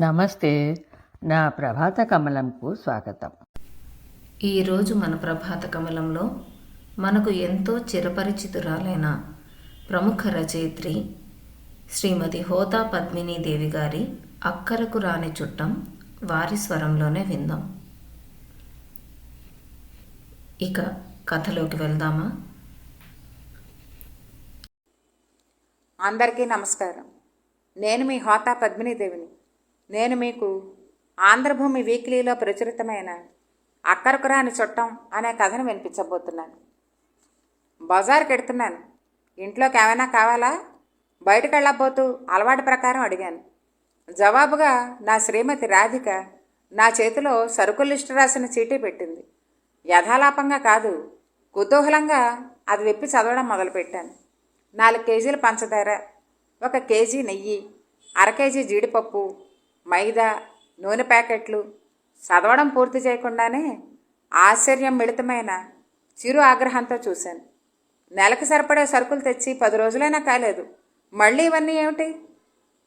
నమస్తే. నా ప్రభాత కమలంకు స్వాగతం. ఈరోజు మన ప్రభాత కమలంలో మనకు ఎంతో చిరపరిచితురాలైన ప్రముఖ రచయిత్రి శ్రీమతి హోతా పద్మినీదేవి గారి అక్కరకు రాని చుట్టం వారి స్వరంలోనే విందాం. ఇక కథలోకి వెళ్దామా? అందరికీ నమస్కారం. నేను మీ హోతా పద్మినీదేవిని. నేను మీకు ఆంధ్రభూమి వీక్లీలో ప్రచురితమైన అక్కరకు రాని చుట్టం అనే కథను వినిపించబోతున్నాను. బజార్కి ఎడుతున్నాను. ఇంట్లోకి ఏమైనా కావాలా? బయటకు వెళ్ళబోతూ అలవాటు ప్రకారం అడిగాను. జవాబుగా నా శ్రీమతి రాధిక నా చేతిలో సరుకుల లిస్టు రాసిన చీటీ పెట్టింది. యథాలాపంగా కాదు, కుతూహలంగా అది విప్పి చదవడం మొదలుపెట్టాను. 4 కేజీల పంచదార, 1 కేజీ నెయ్యి, 1/2 కేజీ జీడిపప్పు, మైదా, నూనె ప్యాకెట్లు. చదవడం పూర్తి చేయకుండానే ఆశ్చర్యం మిళితమైన చిరు ఆగ్రహంతో చూశాను. నెలకు సరిపడే సరుకులు తెచ్చి 10 రోజులైనా కాలేదు. మళ్ళీ ఇవన్నీ ఏమిటి?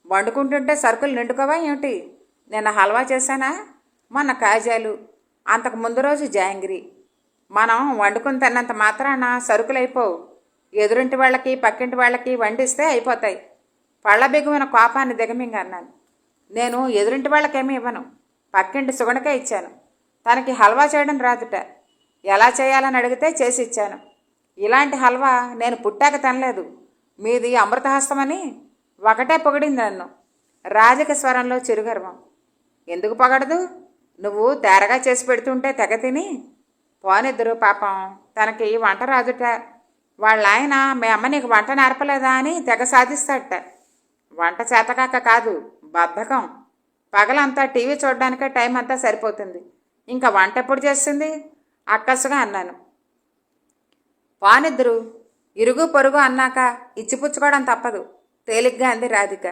వండుకుంటుంటే సరుకులు నిండుకోవా ఏమిటి? నిన్న హల్వా చేశానా? మొన్న కాజాలు, అంతకు ముందు రోజు జాంగిరి. మనం వండుకుని తిన్నంత మాత్రాన సరుకులు అయిపోవు. ఎదురింటి వాళ్ళకి పక్కింటి వాళ్ళకి వండిస్తే అయిపోతాయి. పళ్ళ బిగువన కోపాన్ని దిగమింగ అన్నాను. నేను ఎదురింటి వాళ్ళకేమీ ఇవ్వను. పక్కింటి సుగణకే ఇచ్చాను. తనకి హల్వా చేయడం రాదుట. ఎలా చేయాలని అడిగితే చేసి ఇచ్చాను. ఇలాంటి హల్వా నేను పుట్టాక తినలేదు. మీది అమృతహస్తమని ఒకటే పొగిడింది నన్ను. రాధిక స్వరంలో చిరుగర్వం. ఎందుకు పొగడదు? నువ్వు తేరగా చేసి పెడుతుంటే తెగ తిని పోనిద్దరు. పాపం తనకి వంట రాదుట. వాళ్ళ ఆయన మీ అమ్మ నీకు వంట నేర్పలేదా అని తెగ సాధిస్తాడట. వంట చేతకాక కాదు, బద్ధకం. పగలంతా టీవీ చూడడానికే టైం అంతా సరిపోతుంది. ఇంకా వంట ఎప్పుడు చేస్తుంది? అక్కసుగా అన్నాను. పానిద్దరు. ఇరుగు పొరుగు అన్నాక ఇచ్చిపుచ్చుకోవడం తప్పదు, తేలిగ్గా అంది రాధిక.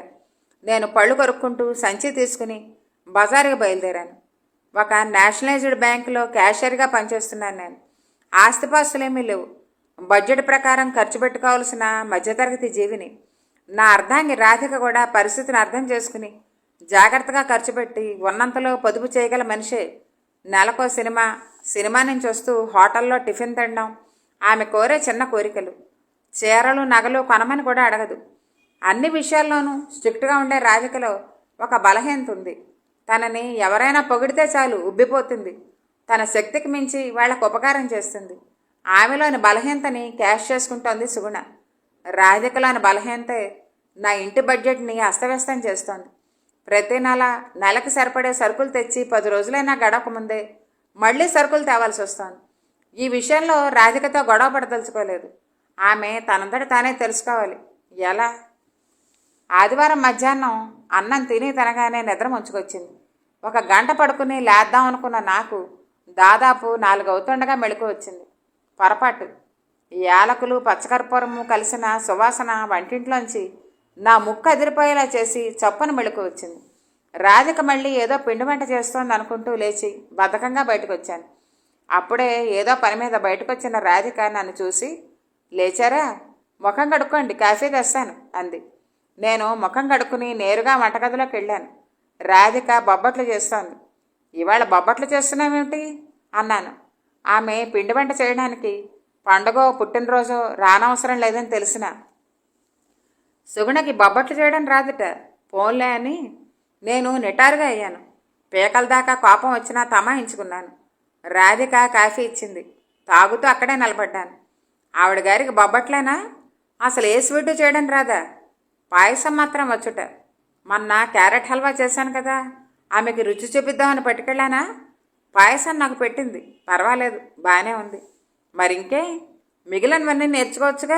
నేను పళ్ళు కొరుక్కుంటూ సంచి తీసుకుని బజారుకి బయలుదేరాను. ఒక నేషనలైజ్డ్ బ్యాంకులో క్యాషియర్గా పనిచేస్తున్నాను నేను. ఆస్తిపాస్తులేమీ లేవు. బడ్జెట్ ప్రకారం ఖర్చు పెట్టుకోవాల్సిన మధ్యతరగతి జీవిని. నా అర్ధాంగి రాధిక కూడా పరిస్థితిని అర్థం చేసుకుని జాగ్రత్తగా ఖర్చు పెట్టి ఉన్నంతలో పొదుపు చేయగల మనిషే. నెలకో సినిమా నుంచి వస్తూ హోటల్లో టిఫిన్ తినడం ఆమె కోరే చిన్న కోరికలు. చీరలు నగలు కొనమని కూడా అడగదు. అన్ని విషయాల్లోనూ స్ట్రిక్ట్గా ఉండే రాధికలో ఒక బలహీనత ఉంది. తనని ఎవరైనా పొగిడితే చాలు ఉబ్బిపోతుంది. తన శక్తికి మించి వాళ్లకు ఉపకారం చేస్తుంది. ఆమెలోని బలహీనతని క్యాష్ చేసుకుంటోంది సుగుణ. రాధికలోని బలహీనతే నా ఇంటి బడ్జెట్ని అస్తవ్యస్తం చేస్తోంది. ప్రతి నెలకు సరిపడే సరుకులు తెచ్చి 10 రోజులైనా గడవకముందే మళ్ళీ సరుకులు తేవాల్సి వస్తోంది. ఈ విషయంలో రాధికతో గొడవ పడదలుచుకోలేదు. ఆమె తనంతట తానే తెలుసుకోవాలి. ఎలా? ఆదివారం మధ్యాహ్నం అన్నం తిని తినగానే నిద్ర ముంచుకొచ్చింది. 1 గంట పడుకుని లేద్దాం అనుకున్న నాకు దాదాపు 4 అవుతుండగా మెళుకు వచ్చింది. పొరపాటు. యాలకులు పచ్చకర్పూరము కలిసిన సువాసన వంటింట్లోంచి నా ముక్కు అదిరిపోయేలా చేసి చప్పన మెళుకు వచ్చింది. రాధిక మళ్ళీ ఏదో పిండి వంట చేస్తోంది అనుకుంటూ లేచి బద్ధకంగా బయటకు వచ్చాను. అప్పుడే ఏదో పని మీద బయటకు వచ్చిన రాధిక నన్ను చూసి, లేచారా? ముఖం కడుక్కోండి, కాఫీ తెస్తాను అంది. నేను ముఖం కడుక్కుని నేరుగా వంటగదిలోకి వెళ్ళాను. రాధిక బొబ్బట్లు చేస్తోంది. ఇవాళ బొబ్బట్లు చేస్తున్నామేమిటి అన్నాను. ఆమె పిండి వంట చేయడానికి పండగో పుట్టినరోజో రానవసరం లేదని తెలిసిన సుగుణకి బొబ్బట్లు చేయడం రాదుట. పోన్లే అని నేను నిటారుగా అయ్యాను. పీకల దాకా కోపం వచ్చినా తమాయించుకున్నాను. రాధిక కాఫీ ఇచ్చింది. తాగుతూ అక్కడే నిలబడ్డాను. ఆవిడ గారికి బొబ్బట్లేనా? అసలు ఏ స్వీటు చేయడం రాదా? పాయసం మాత్రం వచ్చుట. మొన్న క్యారెట్ హల్వా చేశాను కదా, ఆమెకి రుచి చూపిద్దామని పట్టుకెళ్ళానా? పాయసం నాకు పెట్టింది. పర్వాలేదు, బాగానే ఉంది. మరింకే మిగిలినవన్నీ నేర్చుకోవచ్చుగా.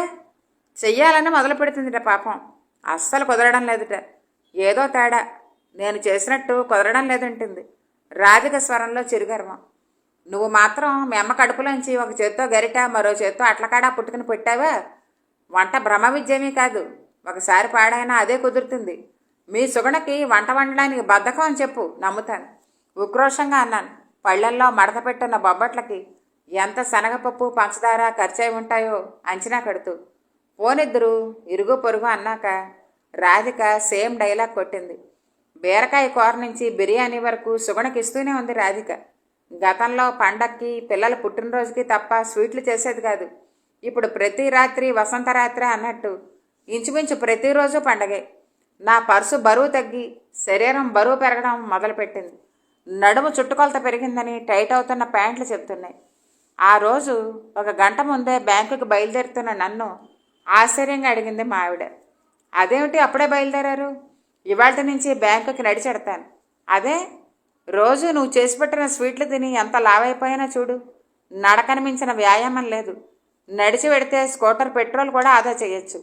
చెయ్యాలని మొదలు పెడుతుందిట పాపం. అస్సలు కుదరడం లేదుట. ఏదో తేడా. నేను చేసినట్టు కుదరడం లేదంటుంది. రాధిక స్వరంలో చిరుగర్వం. నువ్వు మాత్రం మీ అమ్మ కడుపులోంచి ఒక చేత్తో గరిట మరో చేత్తో అట్లకాడా పుట్టుకుని పెట్టావా? వంట బ్రహ్మ విద్యేమీ కాదు. ఒకసారి పాడైనా అదే కుదురుతుంది. మీ సుగుణకి వంట వండడానికి బద్ధకం అని చెప్పు, నమ్ముతాను. ఉక్రోషంగా అన్నాను. పళ్ళల్లో మడత పెట్టున్న బొబ్బట్లకి ఎంత శనగపప్పు పంచదార ఖర్చయి ఉంటాయో అంచనా కడుతూ. పోనిద్దరు ఇరుగు పొరుగు అన్నాక రాధిక సేమ్ డైలాగ్ కొట్టింది. బీరకాయ కూర నుంచి బిర్యానీ వరకు సుగుణకిస్తూనే ఉంది రాధిక. గతంలో పండక్కి పిల్లల పుట్టినరోజుకి తప్ప స్వీట్లు చేసేది కాదు. ఇప్పుడు ప్రతి రాత్రి వసంతరాత్రి అన్నట్టు ఇంచుమించు ప్రతిరోజు పండగే. నా పర్సు బరువు తగ్గి శరీరం బరువు పెరగడం మొదలుపెట్టింది. నడుము చుట్టుకొలత పెరిగిందని టైట్ అవుతున్న ప్యాంట్లు చెప్తున్నాయి. ఆ రోజు 1 గంట ముందే బ్యాంకుకి బయలుదేరుతున్న నన్ను ఆశ్చర్యంగా అడిగింది మా ఆవిడ. అదేమిటి అప్పుడే బయలుదేరారు? ఇవాళ నుంచి బ్యాంకుకి నడిచెడతాను. అదే, రోజు నువ్వు చేసి పెట్టిన స్వీట్లు తిని ఎంత లావైపోయినా చూడు. నడకని మించిన వ్యాయామం లేదు. నడిచి పెడితే స్కూటర్ పెట్రోల్ కూడా ఆదా చేయొచ్చు.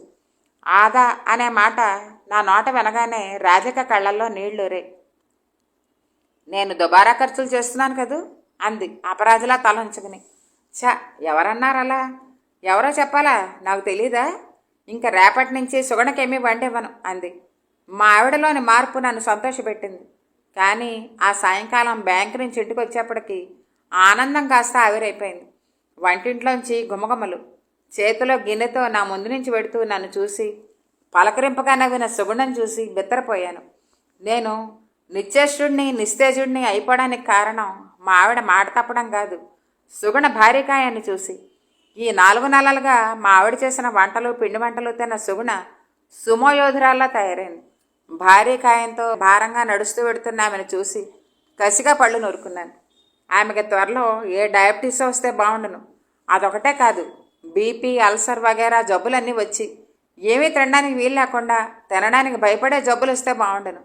ఆదా అనే మాట నా నోట వినగానే రాధిక కళ్ళల్లో నీళ్లురే. నేను దుబారా ఖర్చులు చేస్తున్నాను కదూ అంది అపరాధిలా తలంచుకుని. ఎవరన్నారలా? ఎవరో చెప్పాలా? నాకు తెలీదా? ఇంకా రేపటి నుంచి సుగణకేమీ వండివ్వను అంది. మా ఆవిడలోని మార్పు నన్ను సంతోషపెట్టింది. కానీ ఆ సాయంకాలం బ్యాంకు నుంచి ఇంటికి వచ్చేప్పటికి ఆనందం కాస్త ఆవిరైపోయింది. వంటింట్లోంచి గుమగుమలు. చేతిలో గిన్నెతో నా ముందు నుంచి పెడుతూ నన్ను చూసి పలకరింపుగా నవ్విన సుగుణం చూసి బిత్తరపోయాను. నేను నిశ్చేష్టుడిని నిస్తేజుడిని అయిపోవడానికి కారణం మా ఆవిడ మాట తప్పడం కాదు, సుగుణ భార్యకాయాన్ని చూసి. ఈ 4 నెలలుగా మా ఆవిడ చేసిన వంటలు పిండి వంటలు తిన్న సుగుణ సుమోయోధురాల్లా తయారైంది. భార్యకాయంతో భారంగా నడుస్తూ పెడుతున్న ఆమెను చూసి కసిగా పళ్ళు నూరుకున్నాను. ఆమెకి త్వరలో ఏ డయాబెటీస్ వస్తే బాగుండును. అదొకటే కాదు, బీపీ, అల్సర్ వగేరా జబ్బులన్నీ వచ్చి ఏమీ తినడానికి వీలు లేకుండా తినడానికి భయపడే జబ్బులు వస్తే బాగుండును.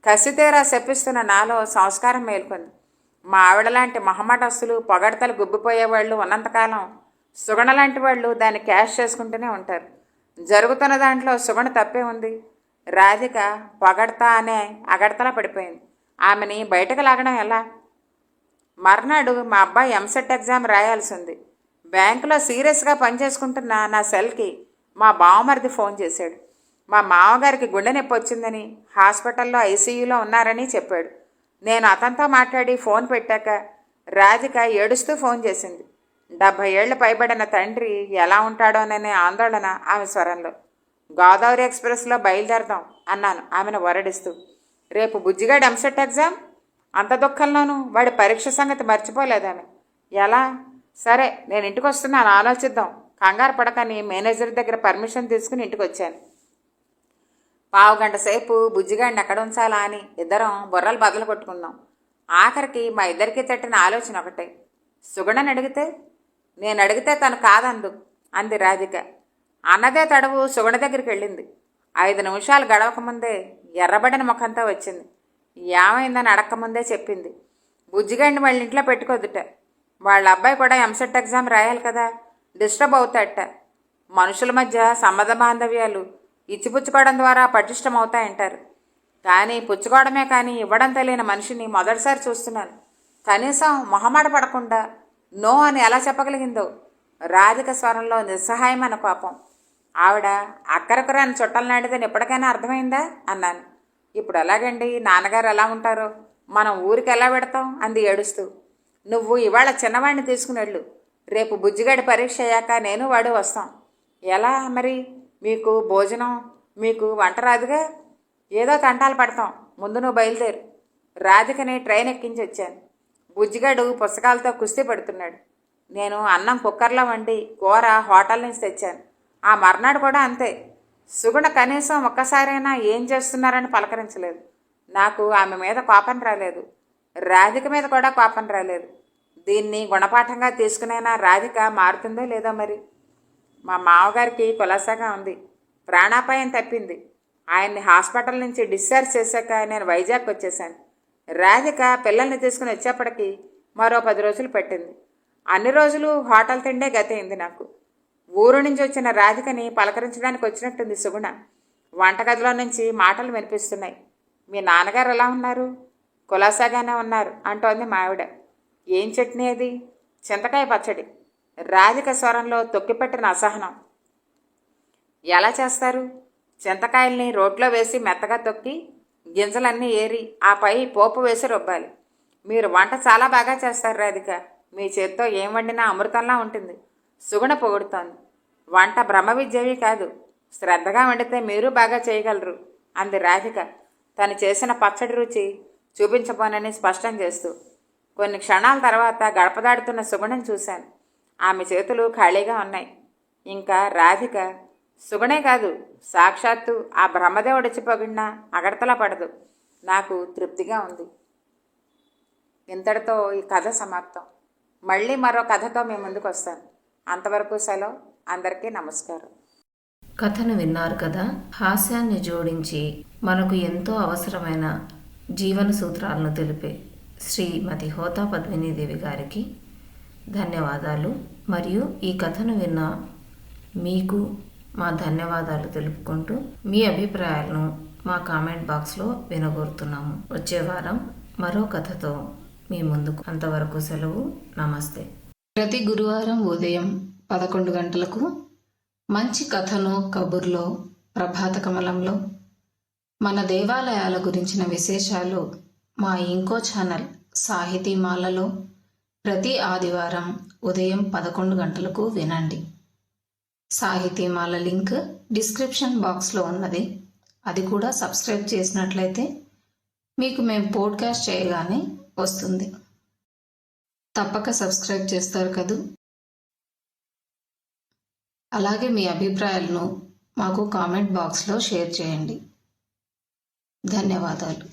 కసితీరా శపిస్తున్న నాలో సంస్కారం మేల్కొంది. మా ఆవిడలాంటి మొహమాటస్తులు పొగడతలు గుబ్బిపోయేవాళ్ళు ఉన్నంతకాలం సుగణ లాంటి వాళ్ళు దాన్ని క్యాష్ చేసుకుంటూనే ఉంటారు. జరుగుతున్న దాంట్లో సుగణ తప్పే ఉంది. రాధిక పొగడతా అనే అగడతలా పడిపోయింది. ఆమెని బయటకు లాగడం ఎలా? మర్నాడు మా అబ్బాయి ఎంసెట్ ఎగ్జామ్ రాయాల్సి ఉంది. బ్యాంకులో సీరియస్గా పనిచేసుకుంటున్న నా సెల్కి మా బావమరిది ఫోన్ చేశాడు. మా మామగారికి గుండె నొప్పి వచ్చిందని హాస్పిటల్లో ఐసీయూలో ఉన్నారని చెప్పాడు. నేను అతనితో మాట్లాడి ఫోన్ పెట్టాక రాధిక ఏడుస్తూ ఫోన్ చేసింది. 70 ఏళ్లు పైబడిన తండ్రి ఎలా ఉంటాడోననే ఆందోళన ఆమె స్వరంలో. గోదావరి ఎక్స్ప్రెస్లో బయలుదేరదాం అన్నాను ఆమెను వరడిస్తూ. రేపు బుజ్జిగాడి ఎంసెట్ ఎగ్జామ్. అంత దుఃఖంలోనూ వాడి పరీక్ష సంగతి మర్చిపోలేదామె. ఎలా? సరే, నేను ఇంటికి వస్తున్నాను, ఆలోచిద్దాం, కంగారు పడకని మేనేజర్ దగ్గర పర్మిషన్ తీసుకుని ఇంటికి వచ్చాను. 15 గంట సేపు బుజ్జిగాడిని ఎక్కడ ఉంచాలా అని ఇద్దరం బుర్రలు బదులు కొట్టుకున్నాం. ఆఖరికి మా ఇద్దరికీ తట్టిన ఆలోచన ఒకటే. సుగుణని అడిగితే? నేను అడిగితే తను కాదందు అంది రాధిక. అన్నదే తడవు సుగుణ దగ్గరికి వెళ్ళింది. 5 నిమిషాలు గడవకముందే ఎర్రబడిన ముఖంతో వచ్చింది. ఏమైందని అడక్కముందే చెప్పింది. బుజ్జిగాడిని వాళ్ళ ఇంట్లో పెట్టుకోదుట. వాళ్ళ అబ్బాయి కూడా ఎంసెట్ ఎగ్జామ్ రాయాలి కదా, డిస్టర్బ్ అవుతాడట. మనుషుల మధ్య సంబంధ బాంధవ్యాలు ఇచ్చిపుచ్చుకోవడం ద్వారా పటిష్టమవుతాయంటారు. కానీ పుచ్చుకోవడమే కానీ ఇవ్వడం తెలియని మనిషిని మొదటిసారి చూస్తున్నాను. కనీసం మొహమాట పడకుండా నో అని ఎలా చెప్పగలిగిందో. రాధిక స్వరంలో నిస్సహాయమైన కోపం. ఆవిడ అక్కరకురాని చుట్టలు నాటిదని ఎప్పటికైనా అర్థమైందా అన్నాను. ఇప్పుడు ఎలాగండి, నాన్నగారు ఎలా ఉంటారో, మనం ఊరికి ఎలా పెడతాం అంది ఏడుస్తూ. నువ్వు ఇవాళ చిన్నవాడిని తీసుకుని వెళ్ళు. రేపు బుజ్జిగాడి పరీక్ష అయ్యాక నేను వాడు వస్తాం. ఎలా మరి? మీకు భోజనం, మీకు వంట రాదుగా. ఏదో తంటాలు పడతాం. ముందు నువ్వు బయలుదేరు. రాధికని ట్రైన్ ఎక్కించి వచ్చాను. బుజ్జిగాడు పుస్తకాలతో కుస్తీ పడుతున్నాడు. నేను అన్నం కుక్కర్లో వండి కూర హోటల్ నుంచి తెచ్చాను. ఆ మర్నాడు కూడా అంతే. సుగుణ కనీసం ఒక్కసారైనా ఏం చేస్తున్నారని పలకరించలేదు. నాకు ఆమె మీద కోపం రాలేదు, రాధిక మీద కూడా కోపం రాలేదు. దీన్ని గుణపాఠంగా తీసుకునైనా రాధిక మారుతుందో లేదో మరి. మా మామగారికి కులాసాగా ఉంది. ప్రాణాపాయం తప్పింది. ఆయన్ని హాస్పిటల్ నుంచి డిశ్చార్జ్ చేశాక నేను వైజాగ్ వచ్చేసాను. రాధిక పిల్లల్ని తీసుకుని వచ్చేప్పటికి మరో 10 రోజులు పట్టింది. అన్ని రోజులు హోటల్ తిండే గతయింది నాకు. ఊరు నుంచి వచ్చిన రాధికని పలకరించడానికి వచ్చినట్టుంది సుగుణ. వంటగదిలో నుంచి మాటలు వినిపిస్తున్నాయి. మీ నాన్నగారు ఎలా ఉన్నారు? కులాసాగానే ఉన్నారు అంటోంది మావిడ. ఏం చట్నీ అది? చింతకాయ పచ్చడి. రాధిక స్వరంలో తొక్కిపెట్టిన అసహనం. ఎలా చేస్తారు? చింతకాయల్ని రోట్లో వేసి మెత్తగా తొక్కి గింజలన్నీ ఏరి ఆపై పోపు వేసి రుబ్బాలి. మీరు వంట చాలా బాగా చేస్తారు రాధిక. మీ చేత్తో ఏం వండినా అమృతంలా ఉంటుంది. సుగుణ పొగుడుతోంది. వంట బ్రహ్మ విద్యవి కాదు, శ్రద్ధగా వండితే మీరు బాగా చేయగలరు అంది రాధిక తను చేసిన పచ్చడి రుచి చూపించబోనని స్పష్టం చేస్తూ. కొన్ని క్షణాల తర్వాత గడప దాడుతున్న సుగుణం చూశాను. ఆమె చేతులు ఖాళీగా ఉన్నాయి. ఇంకా రాధిక సుగుణే కాదు, సాక్షాత్తు ఆ బ్రహ్మదేవుడిచ్చి పొగిడినా అగడతలా పడదు. నాకు తృప్తిగా ఉంది. ఇంతటితో ఈ కథ సమాప్తం. మళ్ళీ మరో కథతో మీ ముందుకు వస్తాను. అంతవరకు సెలవు. అందరికీ నమస్కారం. కథను విన్నారు కదా. హాస్యాన్ని జోడించి మనకు ఎంతో అవసరమైన జీవన సూత్రాలను తెలిపే శ్రీమతి హోతా పద్మినీదేవి గారికి ధన్యవాదాలు. మరియు ఈ కథను విన్న మీకు మా ధన్యవాదాలు తెలుపుకుంటూ మీ అభిప్రాయాలను మా కామెంట్ బాక్స్లో వినగోరుతున్నాము. వచ్చే వారం మరో కథతో మీ ముందుకు. అంతవరకు సెలవు. నమస్తే. ప్రతి గురువారం ఉదయం 11 గంటలకు మంచి కథను కబుర్లో ప్రభాత కమలంలో మన దేవాలయాల గురించిన విశేషాలు మా ఇంకో ఛానల్ సాహితీమాలలో ప్రతి ఆదివారం ఉదయం 11 గంటలకు వినండి. సాహితీమాల లింక్ డిస్క్రిప్షన్ బాక్స్లో ఉన్నది. అది కూడా సబ్స్క్రైబ్ చేసినట్లయితే మీకు మేము పోడ్కాస్ట్ చేయగానే వస్తుంది. తప్పక సబ్స్క్రైబ్ చేస్తారు కదూ. అలాగే మీ అభిప్రాయాలను మాకు కామెంట్ బాక్స్లో షేర్ చేయండి. ధన్యవాదాలు.